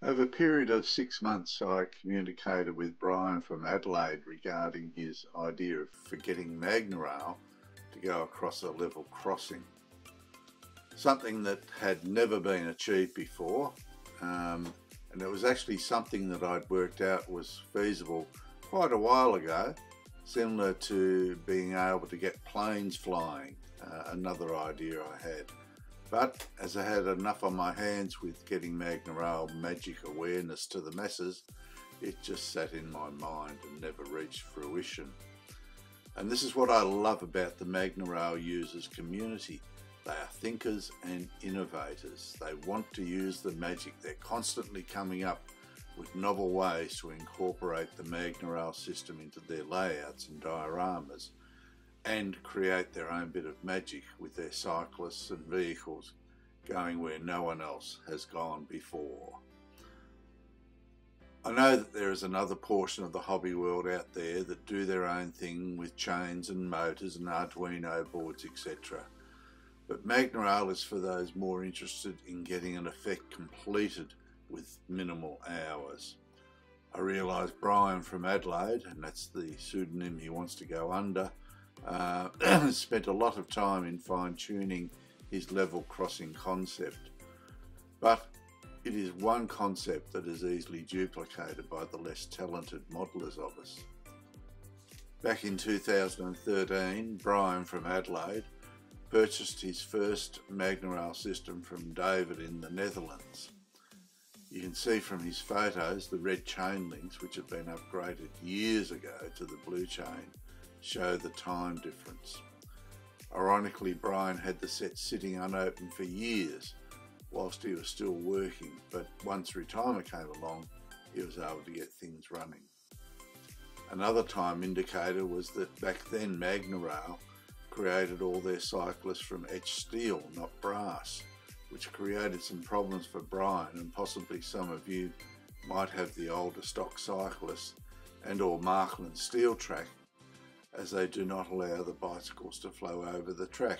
Over a period of 6 months, I communicated with Brian from Adelaide regarding his idea for getting Magnorail to go across a level crossing. Something that had never been achieved before, and it was actually something that I'd worked out was feasible quite a while ago, similar to being able to get planes flying, another idea I had. But as I had enough on my hands with getting Magnorail magic awareness to the masses, it just sat in my mind and never reached fruition. And this is what I love about the Magnorail users community. They are thinkers and innovators. They want to use the magic. They're constantly coming up with novel ways to incorporate the Magnorail system into their layouts and dioramas, and create their own bit of magic with their cyclists and vehicles going where no one else has gone before. I know that there is another portion of the hobby world out there that do their own thing with chains and motors and Arduino boards, etc. But Magnorail is for those more interested in getting an effect completed with minimal hours. I realise Brian from Adelaide, and that's the pseudonym he wants to go under, spent a lot of time in fine-tuning his level crossing concept, but it is one concept that is easily duplicated by the less talented modelers of us. Back in 2013, Brian from Adelaide purchased his first Magnorail system from David in the Netherlands. You can see from his photos the red chain links, which have been upgraded years ago to the blue chain, show the time difference. Ironically, Brian had the set sitting unopened for years whilst he was still working, but once retirement came along, he was able to get things running. Another time indicator was that back then Magnorail created all their cyclists from etched steel, not brass, which created some problems for Brian, and possibly some of you might have the older stock cyclists and or Marklin steel track, as they do not allow the bicycles to flow over the track,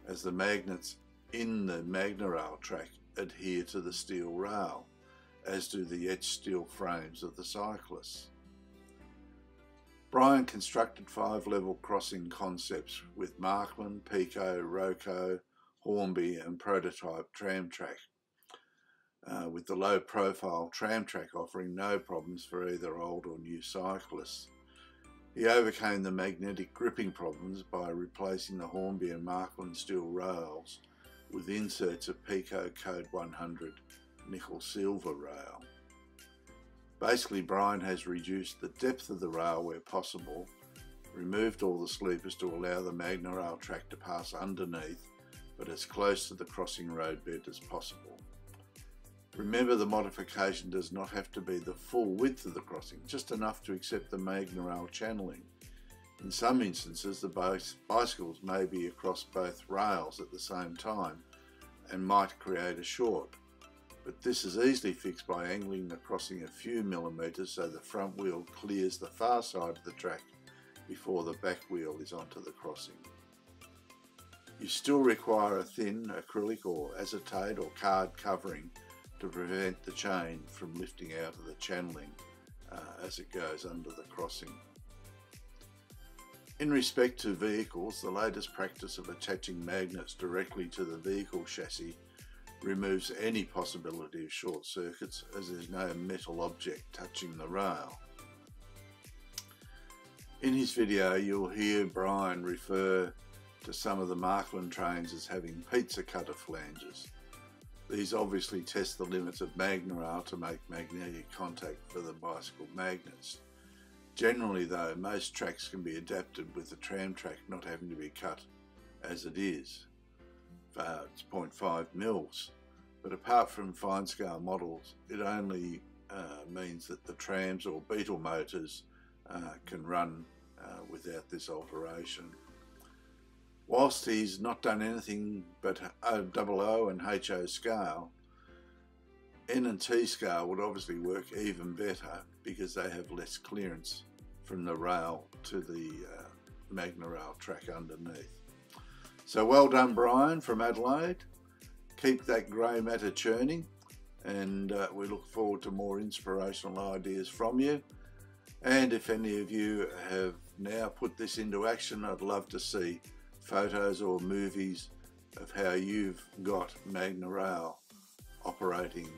as the magnets in the Magnorail track adhere to the steel rail, as do the etched steel frames of the cyclists. Brian constructed 5 level crossing concepts with Marklin, Peco, Roco, Hornby and prototype tram track, with the low profile tram track offering no problems for either old or new cyclists. He overcame the magnetic gripping problems by replacing the Hornby and Marklin steel rails with inserts of Peco Code 100 nickel silver rail. Basically, Brian has reduced the depth of the rail where possible, removed all the sleepers to allow the Magnorail track to pass underneath, but as close to the crossing roadbed as possible. Remember, the modification does not have to be the full width of the crossing, just enough to accept the Magnorail channeling. In some instances, the bicycles may be across both rails at the same time and might create a short, but this is easily fixed by angling the crossing a few millimetres so the front wheel clears the far side of the track before the back wheel is onto the crossing. You still require a thin acrylic or acetate or card covering to prevent the chain from lifting out of the channeling as it goes under the crossing. In respect to vehicles, the latest practice of attaching magnets directly to the vehicle chassis removes any possibility of short circuits, as there's no metal object touching the rail. In his video, you'll hear Brian refer to some of the Marklin trains as having pizza cutter flanges. These obviously test the limits of Magnorail to make magnetic contact for the bicycle magnets. Generally though, most tracks can be adapted with the tram track not having to be cut as it is. It's 0.5 mils, but apart from fine scale models, it only means that the trams or beetle motors can run without this alteration. Whilst he's not done anything but OO and HO scale, N and T scale would obviously work even better because they have less clearance from the rail to the Magnorail track underneath. So well done, Brian from Adelaide. Keep that grey matter churning. and we look forward to more inspirational ideas from you. And if any of you have now put this into action, I'd love to see photos or movies of how you've got Magnorail operating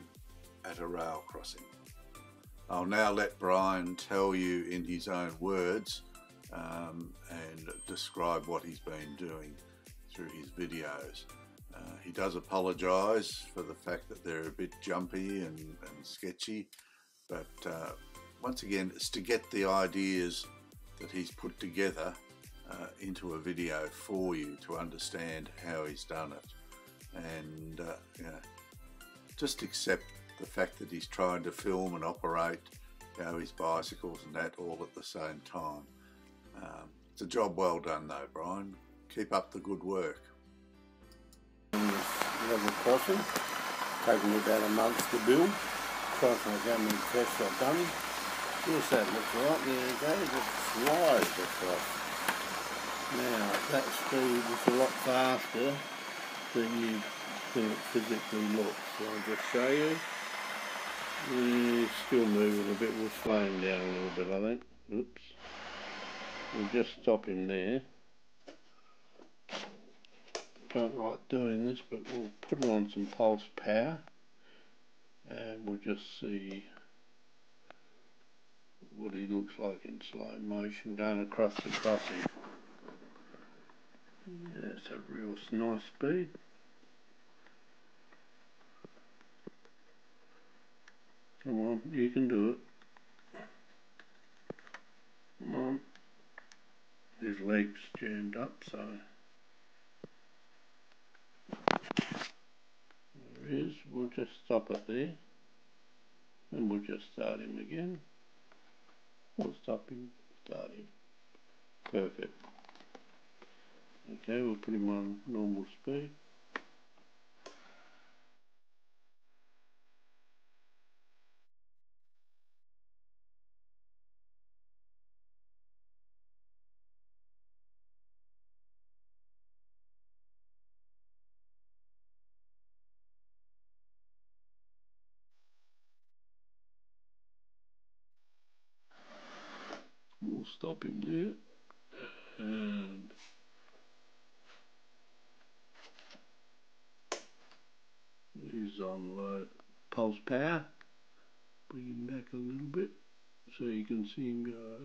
at a rail crossing. I'll now let Brian tell you in his own words and describe what he's been doing through his videos. He does apologise for the fact that they're a bit jumpy and sketchy, but once again, it's to get the ideas that he's put together into a video for you to understand how he's done it, and you know, just accept the fact that he's trying to film and operate his bicycles and that all at the same time. It's a job well done though, Brian. Keep up the good work. Level crossing, taking me about a month to build. Trying to how many tests I've done. Yes, that looks right. There you go, just slides across. Now, that speed is a lot faster than it physically looks. So I'll just show you. He's still moving a bit. We'll slow him down a little bit, I think. Oops. We'll just stop him there. Don't like doing this, but we'll put on some pulse power and we'll just see what he looks like in slow motion going across the crossing. Yeah, that's a real nice speed. Come on, you can do it. Come on. His legs jammed up, so there he is. We'll just stop it there and we'll just start him again. We'll stop him, start him. Perfect. Okay, we'll put him on normal speed. We'll stop him there and he's on low pulse power. Bring him back a little bit so you can see him go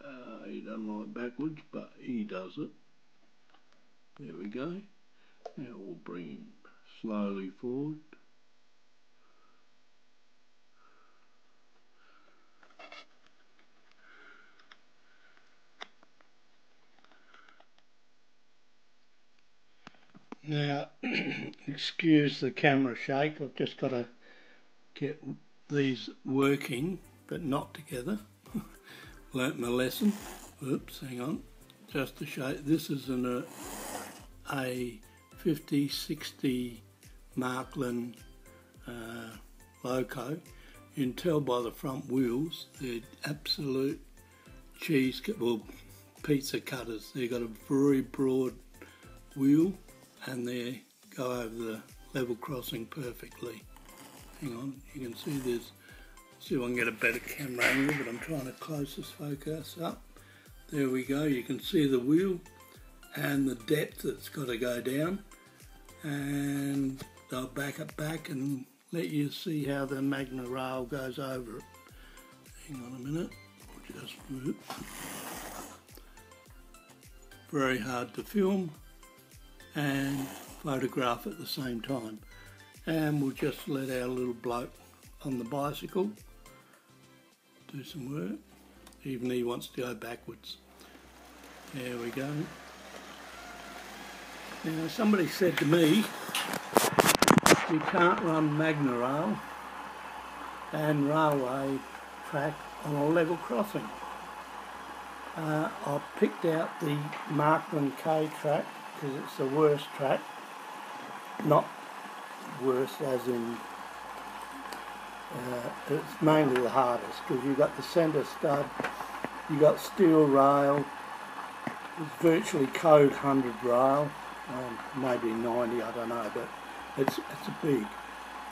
over. He doesn't like backwards, but he does it. There we go. Now we'll bring him slowly forward. Now, excuse the camera shake, I've just got to get these working, but not together. Learnt my lesson. Oops, hang on. Just to show, this is a 50-60 Marklin loco. You can tell by the front wheels, they're absolute pizza cutters. They've got a very broad wheel and they go over the level crossing perfectly. Hang on, you can see there's, see if I can get a better camera angle, but I'm trying to close this focus up. There we go, you can see the wheel and the depth it's got to go down, and they'll back it back and let you see how the Magnorail goes over it. Hang on a minute, we'll just move. Very hard to film and photograph at the same time. And we'll just let our little bloke on the bicycle do some work, even he wants to go backwards. There we go. Now somebody said to me, you can't run Magnorail and railway track on a level crossing. I picked out the Marklin K track because it's the worst track, not worse as in it's mainly the hardest, because you've got the centre stud, you've got steel rail, it's virtually code 100 rail, maybe 90, I don't know, but it's big.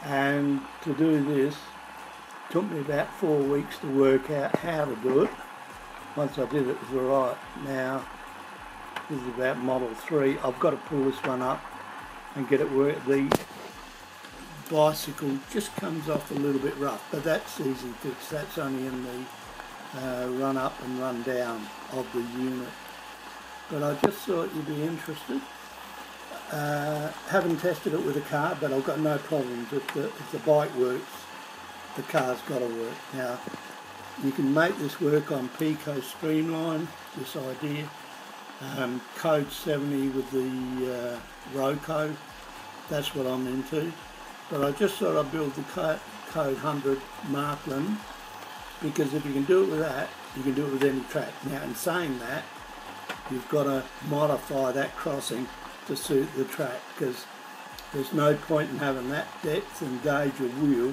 And to do this, it took me about 4 weeks to work out how to do it. Once I did it, it was alright. Now, this is about Model 3. I've got to pull this one up and get it where the bicycle just comes off a little bit rough, but that's easy fix. That's only in the run up and run down of the unit. But I just thought you'd be interested. Haven't tested it with a car, but I've got no problems. If the bike works, the car's got to work. Now, you can make this work on Peco Streamline, this idea. Code 70 with the Roco, that's what I'm into. But I just thought I'd build the Code 100 Marklin, because if you can do it with that, you can do it with any track. Now, in saying that, you've got to modify that crossing to suit the track, because there's no point in having that depth and gauge of wheel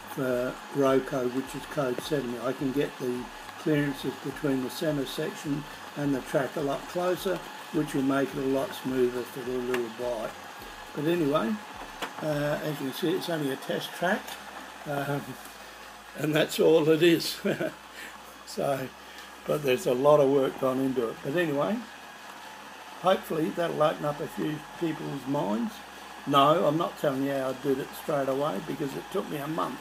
for Roco, which is Code 70. I can get the clearances between the centre section and the track a lot closer, which will make it a lot smoother for the little bike. But anyway, as you can see, it's only a test track, and that's all it is. So, but there's a lot of work gone into it. But anyway, hopefully that'll open up a few people's minds. No, I'm not telling you how I did it straight away, because it took me a month,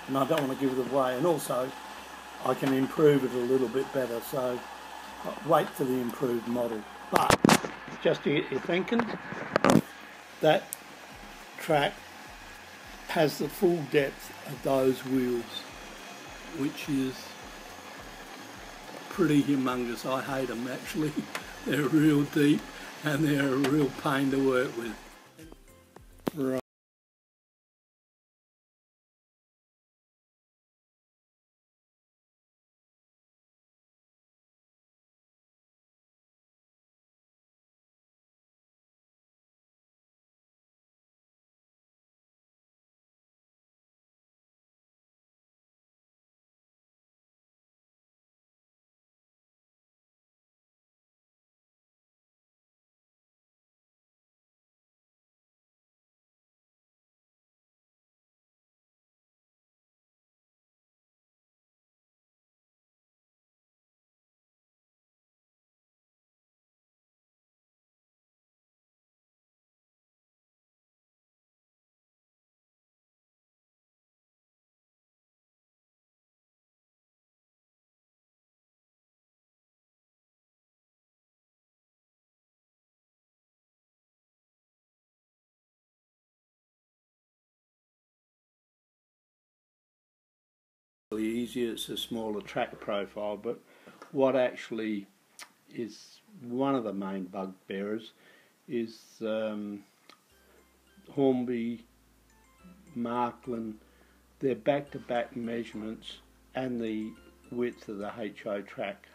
and I don't want to give it away. And also, I can improve it a little bit better, so wait for the improved model. But just to get you thinking, that track has the full depth of those wheels, which is pretty humongous. I hate them actually. They're real deep and they're a real pain to work with. Right. Easier, it's a smaller track profile, but what actually is one of the main bugbearers is Hornby, Marklin, their back-to-back measurements and the width of the HO track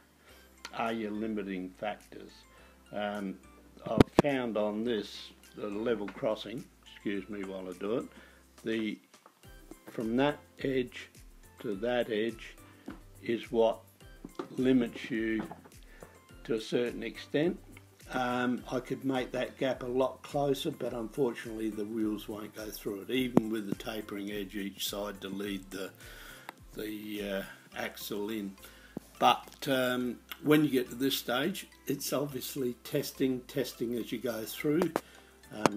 are your limiting factors. I've found on this, the level crossing, excuse me while I do it, from that edge to that edge is what limits you to a certain extent. I could make that gap a lot closer, but unfortunately the wheels won't go through it, even with the tapering edge each side to lead the axle in. But when you get to this stage, it's obviously testing as you go through.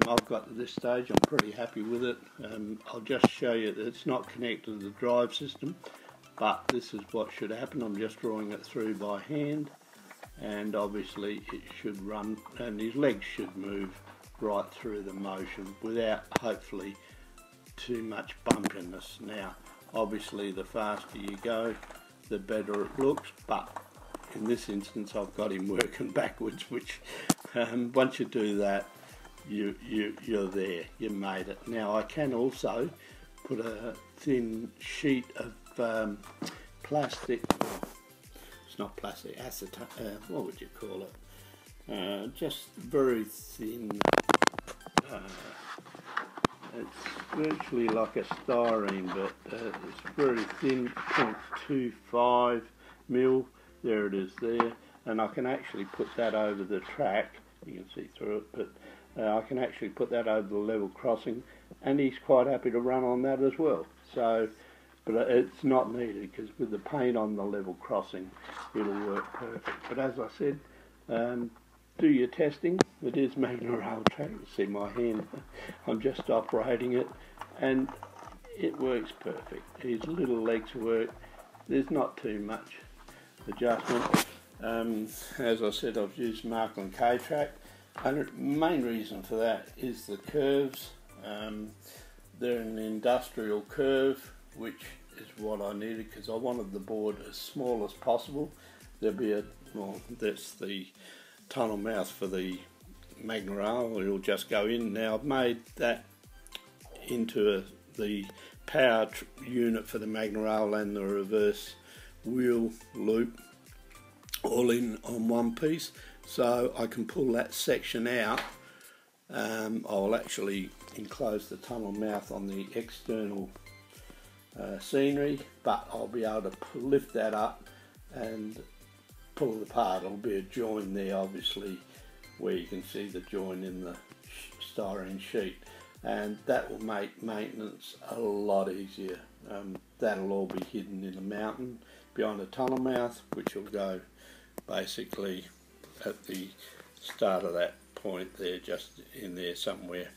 I've got to this stage, I'm pretty happy with it. I'll just show you that it's not connected to the drive system, but this is what should happen. I'm just drawing it through by hand, and obviously it should run, and his legs should move right through the motion without hopefully too much bumpiness. Now obviously the faster you go, the better it looks, but in this instance I've got him working backwards, which once you do that, you're there, you made it. Now I can also put a thin sheet of plastic, it's not plastic, acetate, what would you call it, just very thin, it's virtually like a styrene, but it's very thin, 0.25 mil, there it is there, and I can actually put that over the track, you can see through it, but I can actually put that over the level crossing and he's quite happy to run on that as well. So, but it's not needed because with the paint on the level crossing, it'll work perfect. But as I said, do your testing. It is Magnorail track. You see my hand, I'm just operating it, and it works perfect. His little legs work. There's not too much adjustment. As I said, I've used Marklin K-Track, and the main reason for that is the curves. They're an industrial curve, which is what I needed because I wanted the board as small as possible. There'll be that's the tunnel mouth for the Magnorail. It'll just go in. Now I've made that into the power unit for the Magnorail and the reverse wheel loop all in on one piece, so I can pull that section out. I'll actually enclose the tunnel mouth on the external scenery, but I'll be able to lift that up and pull it apart. There'll be a join there, obviously, where you can see the join in the styrene sheet, and that will make maintenance a lot easier. That'll all be hidden in a mountain behind a tunnel mouth, which will go basically at the start of that point there, just in there somewhere.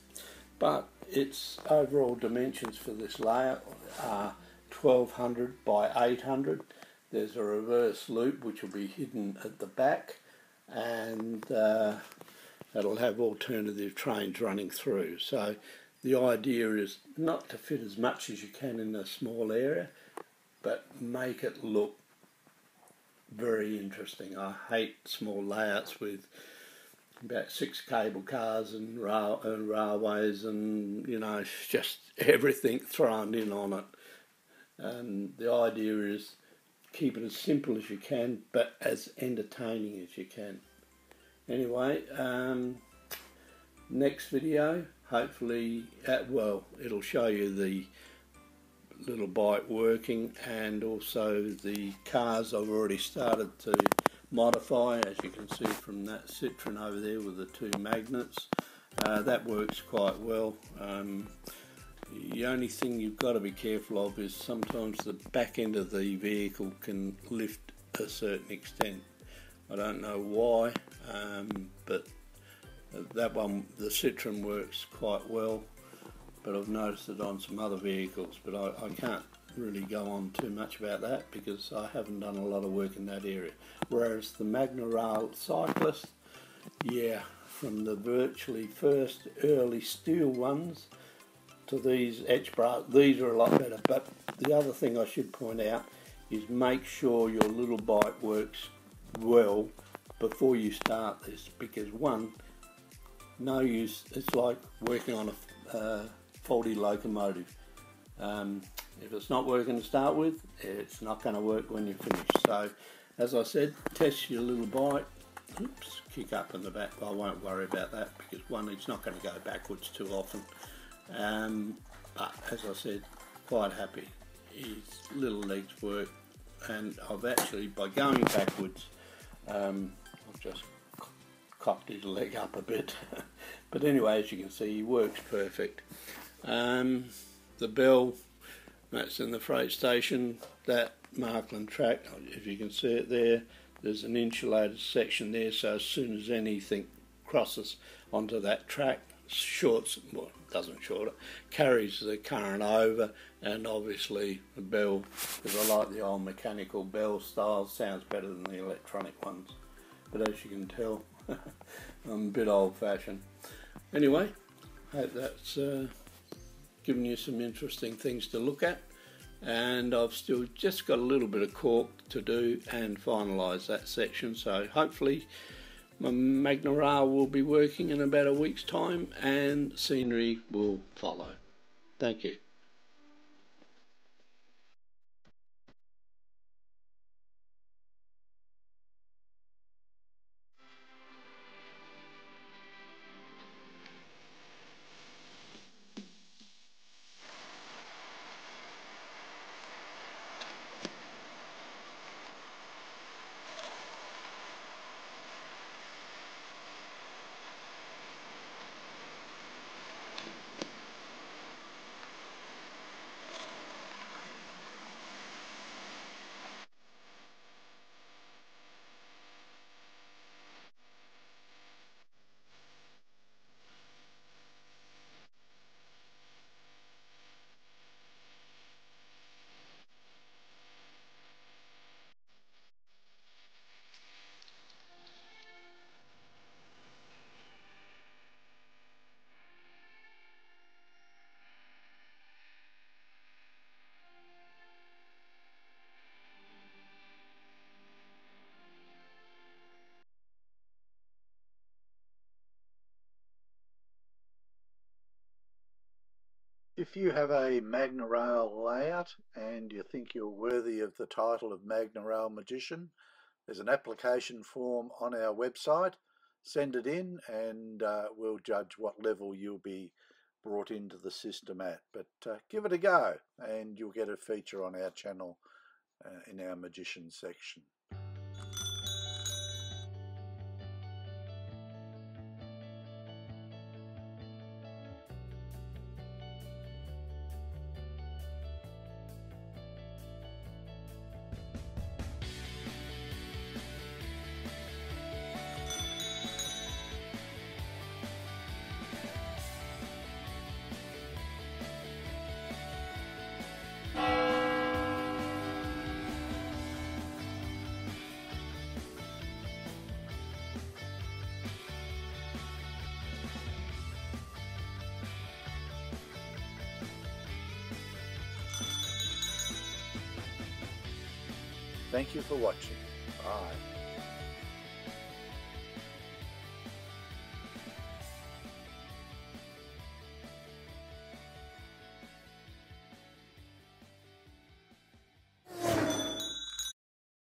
But its overall dimensions for this layer are 1200 by 800. There's a reverse loop which will be hidden at the back, and that'll have alternative trains running through. So the idea is not to fit as much as you can in a small area, but make it look very interesting. I hate small layouts with about 6 cable cars and railways and, you know, it's just everything thrown in on it. And the idea is keep it as simple as you can, but as entertaining as you can. Anyway, next video, hopefully, it'll show you the little bike working, and also the cars I've already started to modify, as you can see from that Citroen over there with the 2 magnets. That works quite well. The only thing you've got to be careful of is sometimes the back end of the vehicle can lift a certain extent. I don't know why, but that one, the Citroen, works quite well, but I've noticed it on some other vehicles, but I can't really go on too much about that because I haven't done a lot of work in that area. Whereas the Magnorail Cyclist, yeah, from the virtually first early steel ones to these etch brass, these are a lot better. But the other thing I should point out is make sure your little bike works well before you start this, because one, no use, it's like working on a faulty locomotive. If it's not working to start with, it's not going to work when you finish. So, as I said, test your little bike. Oops, kick up in the back. I won't worry about that because one, it's not going to go backwards too often. But as I said, quite happy. His little legs work, and I've actually, by going backwards, I've just cocked his leg up a bit. But anyway, as you can see, he works perfect. The bell, that's in the freight station, that Marklin track, if you can see it there, there's an insulated section there, so as soon as anything crosses onto that track, doesn't short it, carries the current over, and obviously the bell, because I like the old mechanical bell style, sounds better than the electronic ones. But as you can tell, I'm a bit old fashioned. Anyway, hope that's given you some interesting things to look at, and I've still just got a little bit of cork to do and finalise that section, so hopefully my Magnorail will be working in about a week's time and scenery will follow. Thank you. If you have a Magnorail layout and you think you're worthy of the title of Magnorail Magician, there's an application form on our website. Send it in and we'll judge what level you'll be brought into the system at. But give it a go and you'll get a feature on our channel in our Magician section. Thank you for watching. Bye.